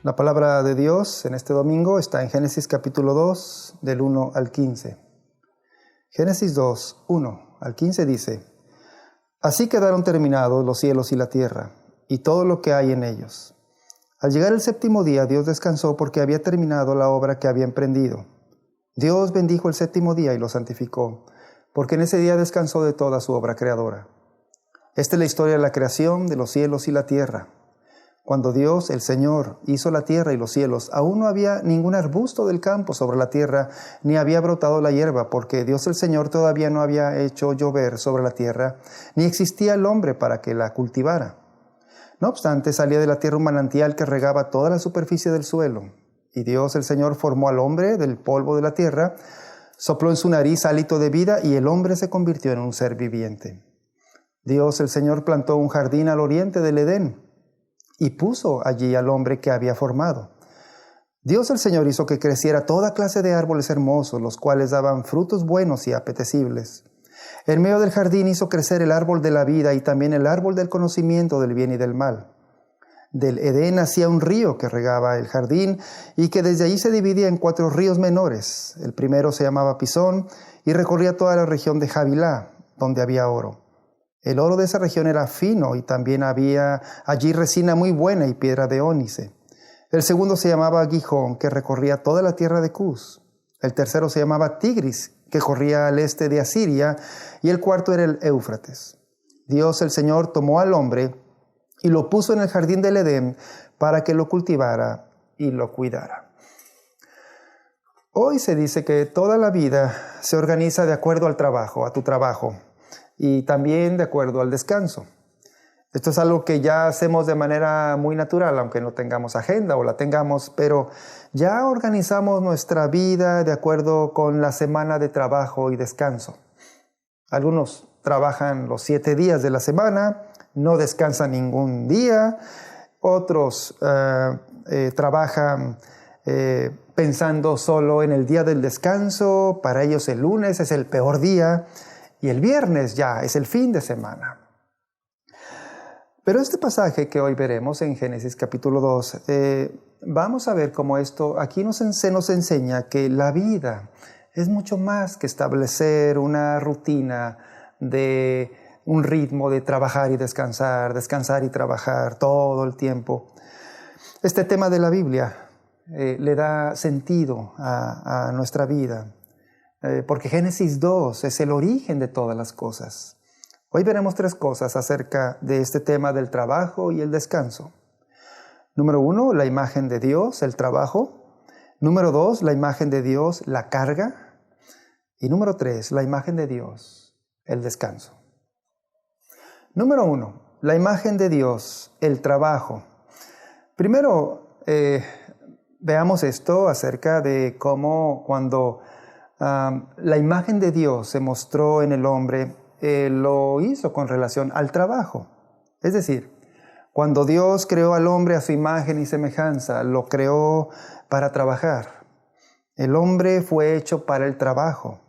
La palabra de Dios en este domingo está en Génesis capítulo 2, del 1 al 15. Génesis 2, 1 al 15 dice: Así quedaron terminados los cielos y la tierra, y todo lo que hay en ellos. Al llegar el séptimo día, Dios descansó porque había terminado la obra que había emprendido. Dios bendijo el séptimo día y lo santificó, porque en ese día descansó de toda su obra creadora. Esta es la historia de la creación de los cielos y la tierra. Cuando Dios, el Señor, hizo la tierra y los cielos, aún no había ningún arbusto del campo sobre la tierra, ni había brotado la hierba, porque Dios el Señor todavía no había hecho llover sobre la tierra, ni existía el hombre para que la cultivara. No obstante, salía de la tierra un manantial que regaba toda la superficie del suelo. Y Dios el Señor formó al hombre del polvo de la tierra, sopló en su nariz hálito de vida, y el hombre se convirtió en un ser viviente. Dios el Señor plantó un jardín al oriente del Edén, y puso allí al hombre que había formado. Dios el Señor hizo que creciera toda clase de árboles hermosos, los cuales daban frutos buenos y apetecibles. En medio del jardín hizo crecer el árbol de la vida y también el árbol del conocimiento del bien y del mal. Del Edén nacía un río que regaba el jardín y que desde allí se dividía en 4 ríos menores. El primero se llamaba Pisón y recorría toda la región de Havilá, donde había oro. El oro de esa región era fino y también había allí resina muy buena y piedra de ónice. El segundo se llamaba Gihón, que recorría toda la tierra de Cus. El tercero se llamaba Tigris, que corría al este de Asiria. Y el cuarto era el Éufrates. Dios el Señor tomó al hombre y lo puso en el jardín del Edén para que lo cultivara y lo cuidara. Hoy se dice que toda la vida se organiza de acuerdo al trabajo, a tu trabajo, y también de acuerdo al descanso. Esto es algo que ya hacemos de manera muy natural, aunque no tengamos agenda o la tengamos, pero ya organizamos nuestra vida de acuerdo con la semana de trabajo y descanso. Algunos trabajan los 7 días de la semana, no descansan ningún día. Otros trabajan pensando solo en el día del descanso. Para ellos el lunes es el peor día y el viernes ya es el fin de semana. Pero este pasaje que hoy veremos en Génesis capítulo 2, vamos a ver cómo esto aquí se nos enseña que la vida es mucho más que establecer una rutina de un ritmo de trabajar y descansar y trabajar todo el tiempo. Este tema de la Biblia le da sentido a nuestra vida, porque Génesis 2 es el origen de todas las cosas. Hoy veremos 3 cosas acerca de este tema del trabajo y el descanso. Número 1, la imagen de Dios, el trabajo. Número 2, la imagen de Dios, la carga. Y número 3, la imagen de Dios, el descanso. Número 1, la imagen de Dios, el trabajo. Primero, veamos esto acerca de cómo cuando la imagen de Dios se mostró en el hombre, lo hizo con relación al trabajo. Es decir, cuando Dios creó al hombre a su imagen y semejanza, lo creó para trabajar. El hombre fue hecho para el trabajo.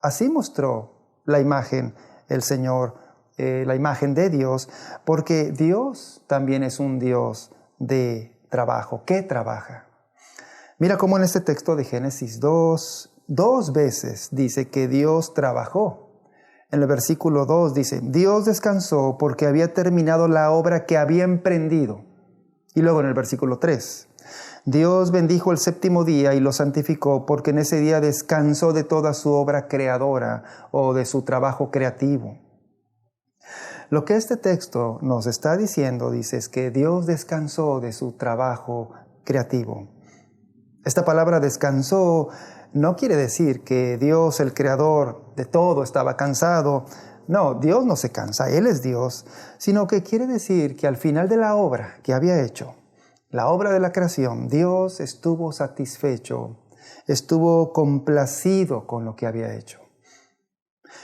Así mostró la imagen, el Señor, la imagen de Dios, porque Dios también es un Dios de trabajo, que trabaja. Mira cómo en este texto de Génesis 2 veces dice que Dios trabajó. En el versículo 2 dice: Dios descansó porque había terminado la obra que había emprendido. Y luego en el versículo 3, Dios bendijo el séptimo día y lo santificó porque en ese día descansó de toda su obra creadora o de su trabajo creativo. Lo que este texto nos está diciendo, dice, es que Dios descansó de su trabajo creativo. Esta palabra descansó no quiere decir que Dios, el creador de todo, estaba cansado. No, Dios no se cansa, Él es Dios, sino que quiere decir que al final de la obra que había hecho, la obra de la creación, Dios estuvo satisfecho, estuvo complacido con lo que había hecho.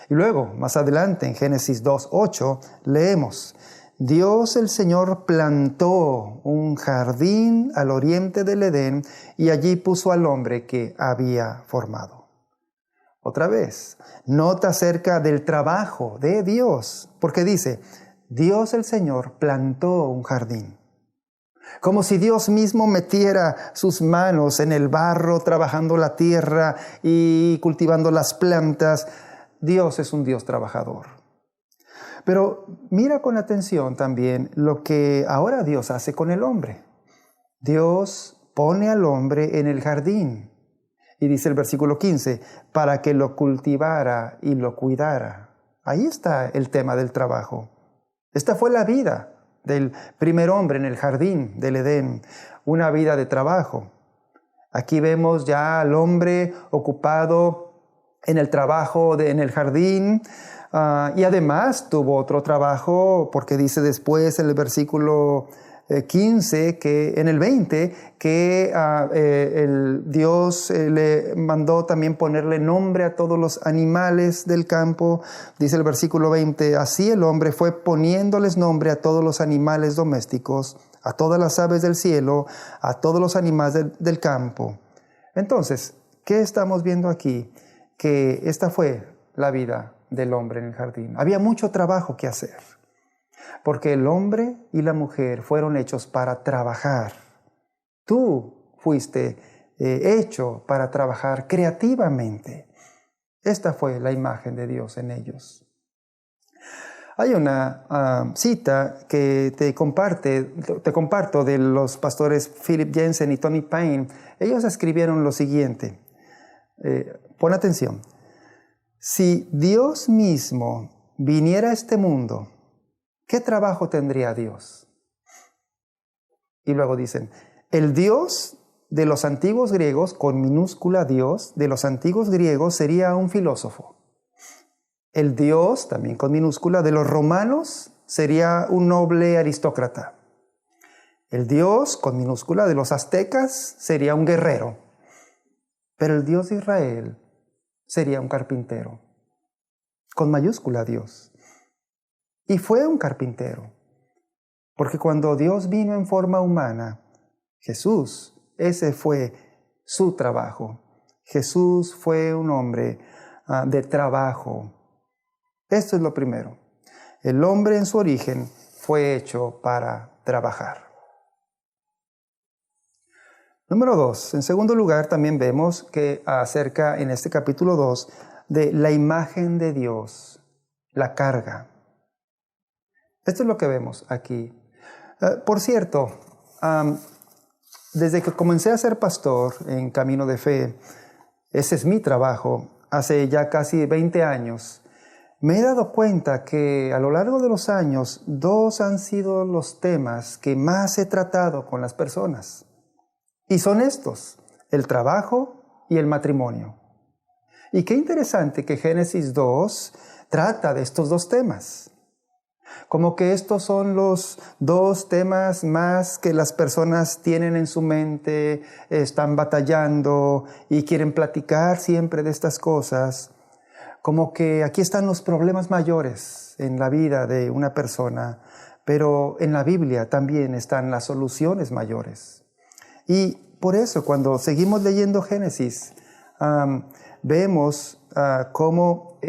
Y luego, más adelante, en Génesis 2:8, leemos: Dios el Señor plantó un jardín al oriente del Edén y allí puso al hombre que había formado. Otra vez, nota acerca del trabajo de Dios, porque dice: Dios el Señor plantó un jardín. Como si Dios mismo metiera sus manos en el barro, trabajando la tierra y cultivando las plantas. Dios es un Dios trabajador. Pero mira con atención también lo que ahora Dios hace con el hombre. Dios pone al hombre en el jardín. Y dice el versículo 15, para que lo cultivara y lo cuidara. Ahí está el tema del trabajo. Esta fue la vida del primer hombre en el jardín del Edén, una vida de trabajo. Aquí vemos ya al hombre ocupado en el trabajo en el jardín, y además tuvo otro trabajo, porque dice después en el versículo 15, que en el 20, que el Dios le mandó también ponerle nombre a todos los animales del campo. Dice el versículo 20, así el hombre fue poniéndoles nombre a todos los animales domésticos, a todas las aves del cielo, a todos los animales del campo. Entonces, ¿qué estamos viendo aquí? Que esta fue la vida del hombre en el jardín. Había mucho trabajo que hacer. Porque el hombre y la mujer fueron hechos para trabajar. Tú fuiste hecho para trabajar creativamente. Esta fue la imagen de Dios en ellos. Hay una cita que te comparto de los pastores Philip Jensen y Tony Payne. Ellos escribieron lo siguiente. Pon atención. Si Dios mismo viniera a este mundo, ¿qué trabajo tendría Dios? Y luego dicen, el Dios de los antiguos griegos, con minúscula Dios, de los antiguos griegos sería un filósofo. El Dios, también con minúscula, de los romanos sería un noble aristócrata. El Dios, con minúscula, de los aztecas sería un guerrero. Pero el Dios de Israel sería un carpintero. Con mayúscula Dios. Y fue un carpintero, porque cuando Dios vino en forma humana, Jesús, ese fue su trabajo. Jesús fue un hombre de trabajo. Esto es lo primero. El hombre en su origen fue hecho para trabajar. Número 2. En segundo lugar, también vemos que acerca en este capítulo 2 de la imagen de Dios, la carga. Esto es lo que vemos aquí. Por cierto, desde que comencé a ser pastor en Camino de Fe, ese es mi trabajo, hace ya casi 20 años, me he dado cuenta que a lo largo de los años, dos han sido los temas que más he tratado con las personas. Y son estos, el trabajo y el matrimonio. Y qué interesante que Génesis 2 trata de estos dos temas. Como que estos son los dos temas más que las personas tienen en su mente, están batallando y quieren platicar siempre de estas cosas. Como que aquí están los problemas mayores en la vida de una persona, pero en la Biblia también están las soluciones mayores. Y por eso cuando seguimos leyendo Génesis, vemos cómo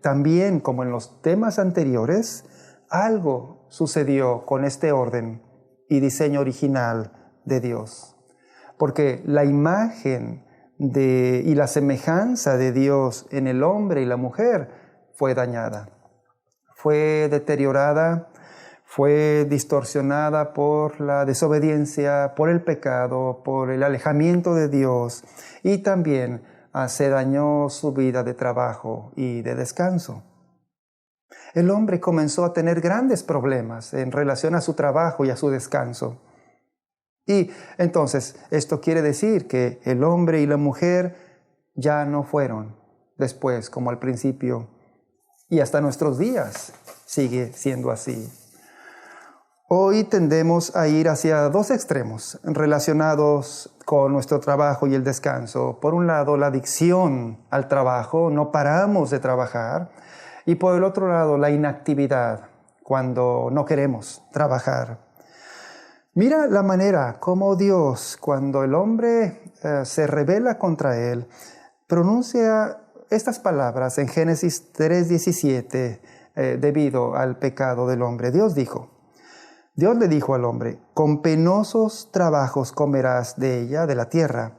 también como en los temas anteriores, algo sucedió con este orden y diseño original de Dios. Porque la imagen y la semejanza de Dios en el hombre y la mujer fue dañada, fue deteriorada, fue distorsionada por la desobediencia, por el pecado, por el alejamiento de Dios, y también se dañó su vida de trabajo y de descanso. El hombre comenzó a tener grandes problemas en relación a su trabajo y a su descanso. Y entonces esto quiere decir que el hombre y la mujer ya no fueron después como al principio, y hasta nuestros días sigue siendo así. Hoy tendemos a ir hacia dos extremos relacionados con nuestro trabajo y el descanso. Por un lado, la adicción al trabajo, no paramos de trabajar. Y por el otro lado, la inactividad, cuando no queremos trabajar. Mira la manera como Dios, cuando el hombre se rebela contra él, pronuncia estas palabras en Génesis 3:17 debido al pecado del hombre. Dios dijo, Dios le dijo al hombre, con penosos trabajos comerás de ella, de la tierra,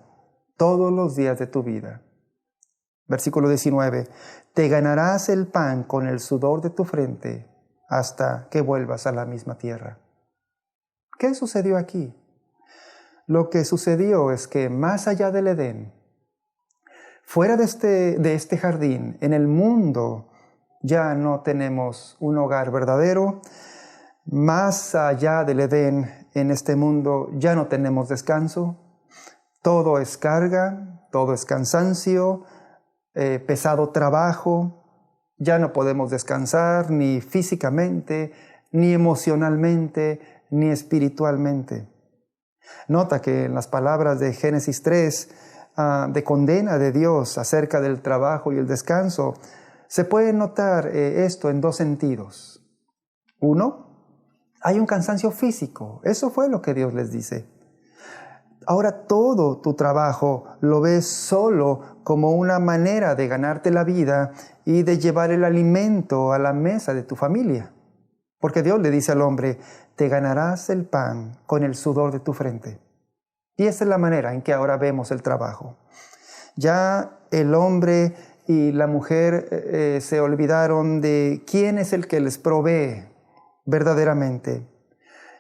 todos los días de tu vida. Versículo 19, te ganarás el pan con el sudor de tu frente hasta que vuelvas a la misma tierra. ¿Qué sucedió aquí? Lo que sucedió es que más allá del Edén, fuera de este jardín, en el mundo, ya no tenemos un hogar verdadero. Más allá del Edén, en este mundo, ya no tenemos descanso. Todo es carga, todo es cansancio, pesado trabajo. Ya no podemos descansar ni físicamente, ni emocionalmente, ni espiritualmente. Nota que en las palabras de Génesis 3, de condena de Dios acerca del trabajo y el descanso, se puede notar esto en dos sentidos. Uno, hay un cansancio físico. Eso fue lo que Dios les dice. Ahora todo tu trabajo lo ves solo como una manera de ganarte la vida y de llevar el alimento a la mesa de tu familia. Porque Dios le dice al hombre, te ganarás el pan con el sudor de tu frente. Y esa es la manera en que ahora vemos el trabajo. Ya el hombre y la mujer se olvidaron de quién es el que les provee verdaderamente.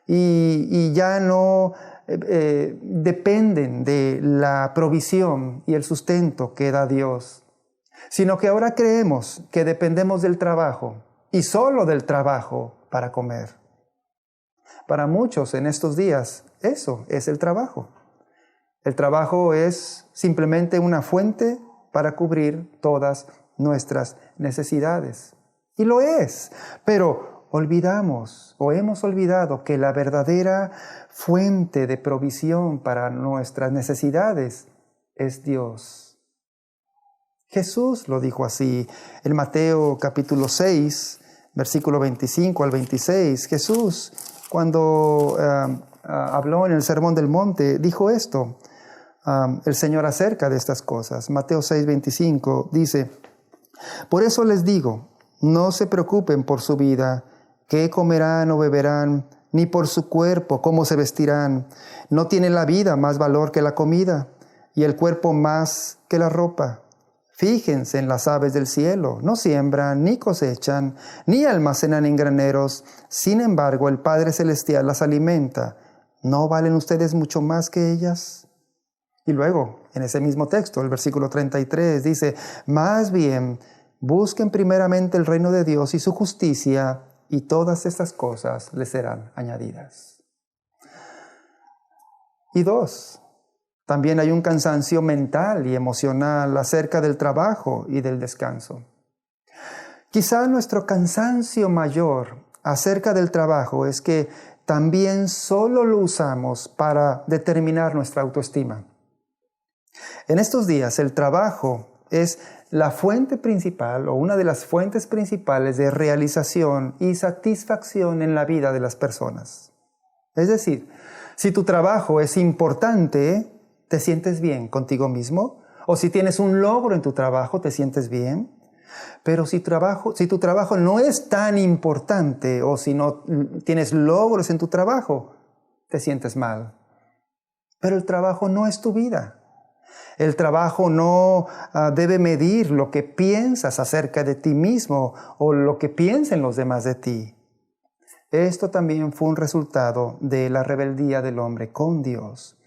Y ya no dependen de la provisión y el sustento que da Dios, sino que ahora creemos que dependemos del trabajo y solo del trabajo para comer. Para muchos en estos días, eso es el trabajo. El trabajo es simplemente una fuente para cubrir todas nuestras necesidades. Y lo es, pero olvidamos o hemos olvidado que la verdadera fuente de provisión para nuestras necesidades es Dios. Jesús lo dijo así en Mateo capítulo 6, versículo 25 al 26. Jesús, cuando habló en el Sermón del Monte, dijo esto. El Señor acerca de estas cosas. Mateo 6, 25 dice, por eso les digo, no se preocupen por su vida, qué comerán o beberán, ni por su cuerpo, cómo se vestirán. ¿No tiene la vida más valor que la comida, y el cuerpo más que la ropa? Fíjense en las aves del cielo, no siembran, ni cosechan, ni almacenan en graneros. Sin embargo, el Padre Celestial las alimenta. ¿No valen ustedes mucho más que ellas? Y luego, en ese mismo texto, el versículo 33 dice, más bien, busquen primeramente el reino de Dios y su justicia, y todas estas cosas les serán añadidas. Y dos, también hay un cansancio mental y emocional acerca del trabajo y del descanso. Quizá nuestro cansancio mayor acerca del trabajo es que también solo lo usamos para determinar nuestra autoestima. En estos días el trabajo es la fuente principal o una de las fuentes principales de realización y satisfacción en la vida de las personas. Es decir, si tu trabajo es importante, ¿te sientes bien contigo mismo? O si tienes un logro en tu trabajo, ¿te sientes bien? Pero si tu trabajo no es tan importante o si no tienes logros en tu trabajo, te sientes mal. Pero el trabajo no es tu vida. El trabajo no debe medir lo que piensas acerca de ti mismo o lo que piensen los demás de ti. Esto también fue un resultado de la rebeldía del hombre con Dios.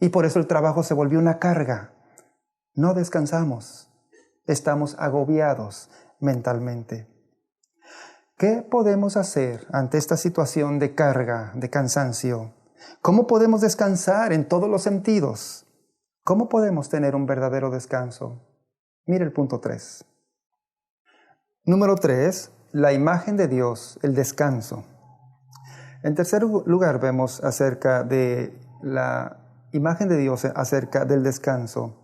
Y por eso el trabajo se volvió una carga. No descansamos. Estamos agobiados mentalmente. ¿Qué podemos hacer ante esta situación de carga, de cansancio? ¿Cómo podemos descansar en todos los sentidos? ¿Cómo podemos tener un verdadero descanso? Mire el punto 3. Número 3, la imagen de Dios, el descanso. En tercer lugar vemos acerca de la imagen de Dios acerca del descanso.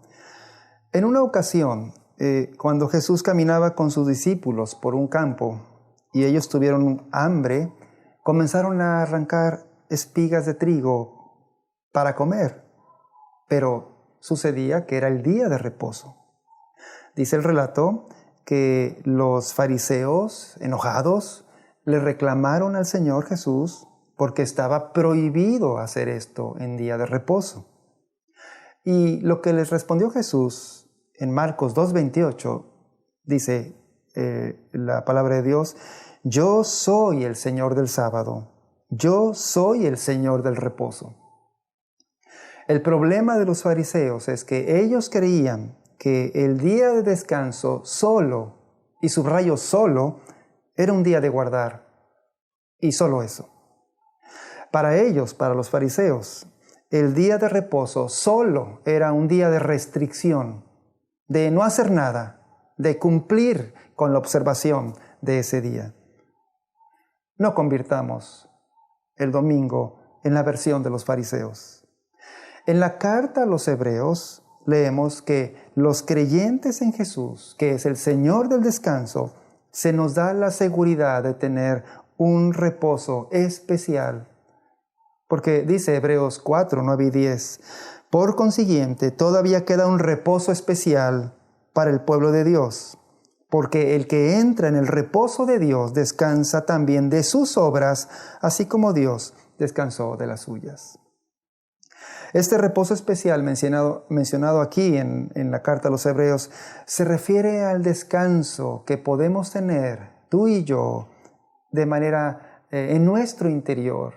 En una ocasión, cuando Jesús caminaba con sus discípulos por un campo y ellos tuvieron hambre, comenzaron a arrancar espigas de trigo para comer, pero sucedía que era el día de reposo. Dice el relato que los fariseos, enojados, le reclamaron al Señor Jesús porque estaba prohibido hacer esto en día de reposo. Y lo que les respondió Jesús en Marcos 2:28, dice la palabra de Dios: yo soy el Señor del sábado, yo soy el Señor del reposo. El problema de los fariseos es que ellos creían que el día de descanso solo, y subrayo solo, era un día de guardar, y solo eso. Para ellos, para los fariseos, el día de reposo solo era un día de restricción, de no hacer nada, de cumplir con la observación de ese día. No convirtamos el domingo en la versión de los fariseos. En la carta a los Hebreos leemos que los creyentes en Jesús, que es el Señor del descanso, se nos da la seguridad de tener un reposo especial. Porque dice Hebreos 4, 9 y 10, por consiguiente, todavía queda un reposo especial para el pueblo de Dios, porque el que entra en el reposo de Dios descansa también de sus obras, así como Dios descansó de las suyas. Este reposo especial mencionado aquí en la carta a los Hebreos se refiere al descanso que podemos tener tú y yo de manera en nuestro interior.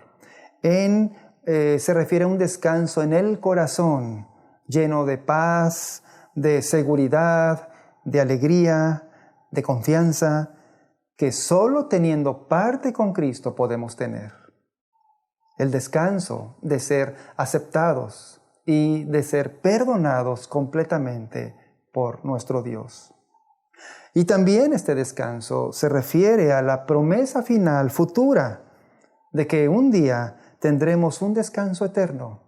Se refiere a un descanso en el corazón lleno de paz, de seguridad, de alegría, de confianza, que solo teniendo parte con Cristo podemos tener. El descanso de ser aceptados y de ser perdonados completamente por nuestro Dios. Y también este descanso se refiere a la promesa final futura de que un día tendremos un descanso eterno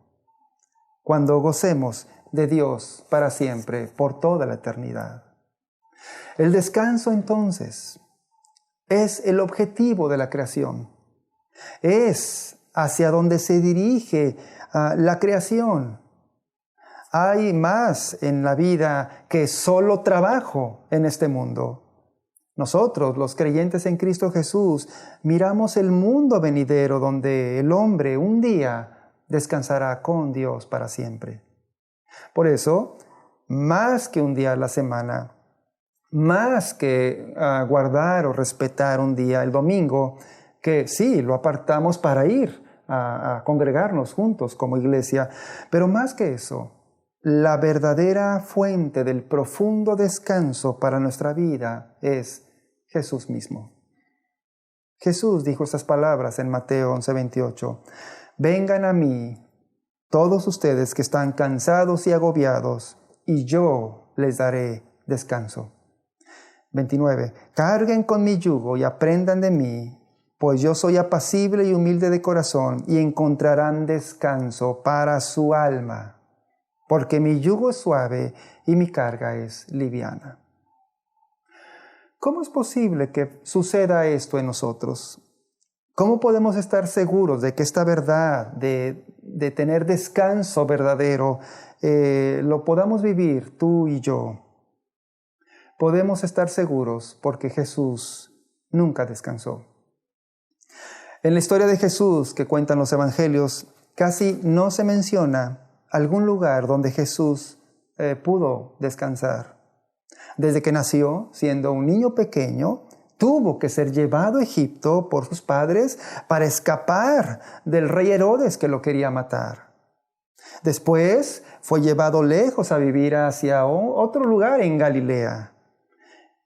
cuando gocemos de Dios para siempre, por toda la eternidad. El descanso entonces es el objetivo de la creación. Es hacia donde se dirige la creación. Hay más en la vida que solo trabajo en este mundo. Nosotros, los creyentes en Cristo Jesús, miramos el mundo venidero donde el hombre un día descansará con Dios para siempre. Por eso, más que un día a la semana, más que guardar o respetar un día, el domingo, que sí, lo apartamos para ir a congregarnos juntos como iglesia, pero más que eso, la verdadera fuente del profundo descanso para nuestra vida es Jesús mismo. Jesús dijo estas palabras en Mateo 11:28, vengan a mí todos ustedes que están cansados y agobiados, y yo les daré descanso. 29, carguen con mi yugo y aprendan de mí, pues yo soy apacible y humilde de corazón, y encontrarán descanso para su alma, porque mi yugo es suave y mi carga es liviana. ¿Cómo es posible que suceda esto en nosotros? ¿Cómo podemos estar seguros de que esta verdad de tener descanso verdadero lo podamos vivir tú y yo? Podemos estar seguros porque Jesús nunca descansó. En la historia de Jesús que cuentan los evangelios, casi no se menciona algún lugar donde Jesús pudo descansar. Desde que nació, siendo un niño pequeño, tuvo que ser llevado a Egipto por sus padres para escapar del rey Herodes que lo quería matar. Después fue llevado lejos a vivir hacia otro lugar en Galilea.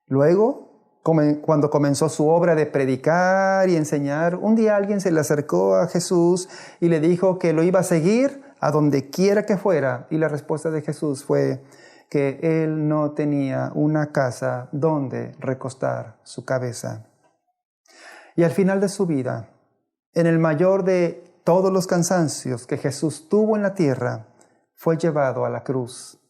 Luego, cuando comenzó su obra de predicar y enseñar, un día alguien se le acercó a Jesús y le dijo que lo iba a seguir a donde quiera que fuera. Y la respuesta de Jesús fue que él no tenía una casa donde recostar su cabeza. Y al final de su vida, en el mayor de todos los cansancios que Jesús tuvo en la tierra, fue llevado a la cruz.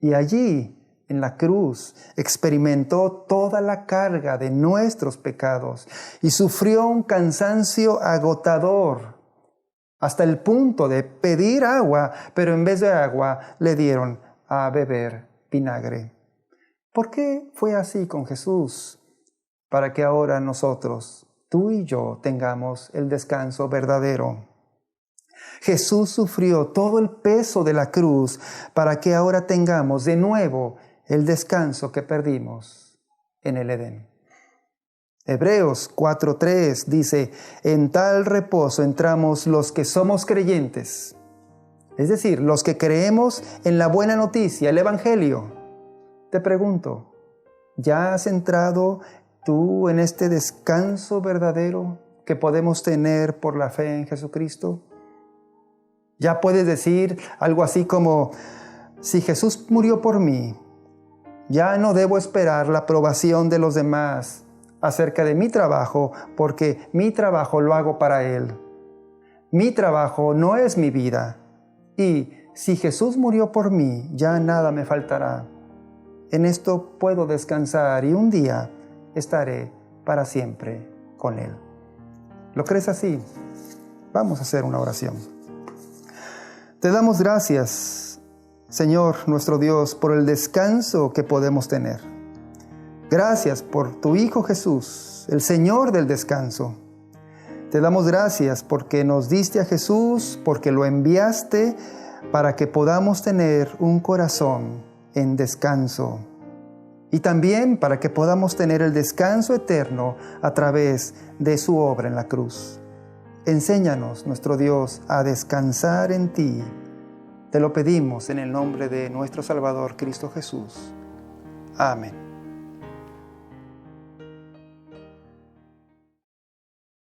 Y allí, en la cruz, experimentó toda la carga de nuestros pecados y sufrió un cansancio agotador hasta el punto de pedir agua, pero en vez de agua le dieron a beber vinagre. ¿Por qué fue así con Jesús? Para que ahora nosotros tú y yo tengamos el descanso verdadero. Jesús sufrió todo el peso de la cruz para que ahora tengamos de nuevo el descanso que perdimos en el Edén. Hebreos 4:3 dice, en tal reposo entramos los que somos creyentes, es decir, los que creemos en la buena noticia, el Evangelio. Te pregunto, ¿ya has entrado tú en este descanso verdadero que podemos tener por la fe en Jesucristo? Ya puedes decir algo así como, si Jesús murió por mí, ya no debo esperar la aprobación de los demás acerca de mi trabajo, porque mi trabajo lo hago para Él. Mi trabajo no es mi vida. Y si Jesús murió por mí, ya nada me faltará. En esto puedo descansar y un día estaré para siempre con Él. ¿Lo crees así? Vamos a hacer una oración. Te damos gracias, Señor nuestro Dios, por el descanso que podemos tener. Gracias por tu Hijo Jesús, el Señor del descanso. Te damos gracias porque nos diste a Jesús, porque lo enviaste para que podamos tener un corazón en descanso. Y también para que podamos tener el descanso eterno a través de su obra en la cruz. Enséñanos, nuestro Dios, a descansar en ti. Te lo pedimos en el nombre de nuestro Salvador Cristo Jesús. Amén.